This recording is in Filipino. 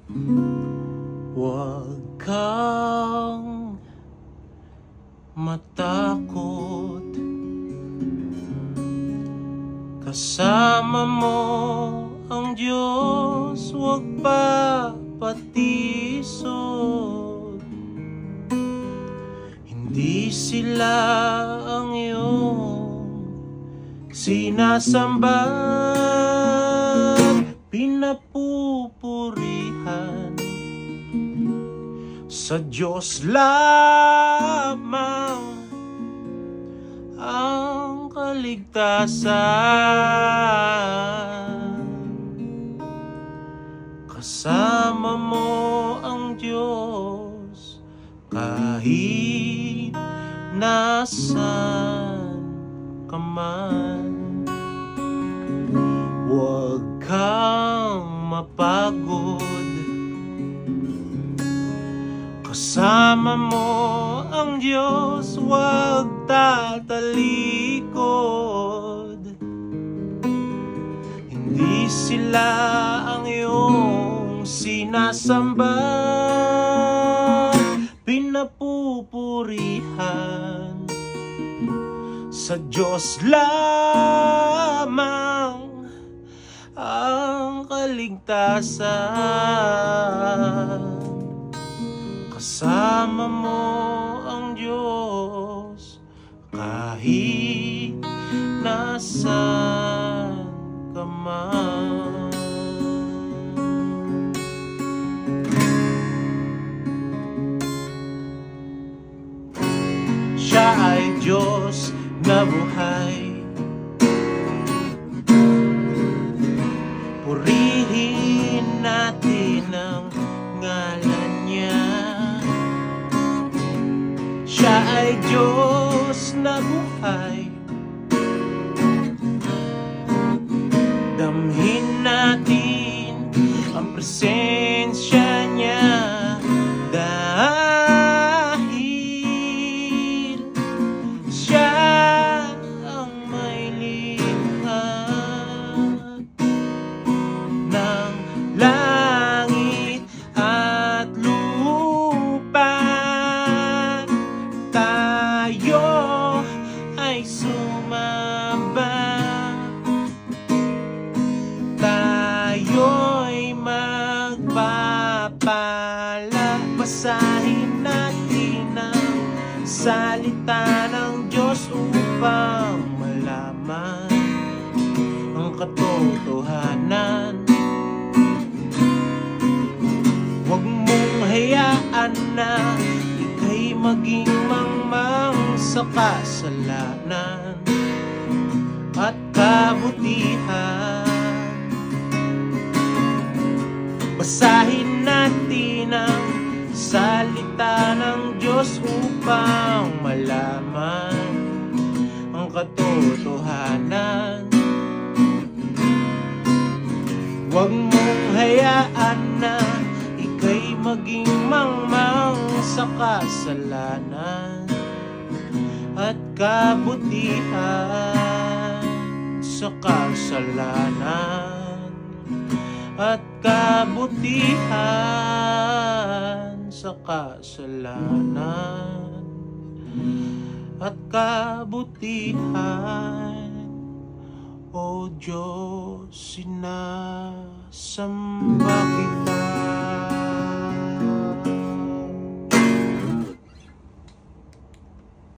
Huwag kang matakot, kasama mo ang Diyos, huwag papatisod. Hindi sila ang iyong sinasamba, pinapupurihan. Sa Diyos lamang ang kaligtasan. Kasama mo ang Diyos kahit nasan ka man. Huwag kang mapagod, kasama mo ang Diyos, huwag tatalikod. Hindi sila ang iyong sinasamba, pinapupurihan. Sa Diyos lamang ang kaligtasan. Kasama mo ang Diyos kahit nasan ka man. Siya ay Diyos na buhay, purihin natin ang ngalan niya. Siya ay Diyos na buhay, damhin natin ang presensya niya. Dahil siya ang may likha ng langit at lupa. Tayo ay sumamba, tayo'y magpapala. Basahin natin ang salita ng Diyos upang malaman ang katotohanan. Huwag mong hayaan na ika'y maging mangmang sa kasalanan at kabutihan. Basahin natin ang salita ng Diyos upang malaman ang katotohanan. Huwag mong hayaan na ika'y maging mangmang sa kasalanan at kabutihan. Sa kasalanan at kabutihan, sa kasalanan at kabutihan. O Diyos, sinasamba kita.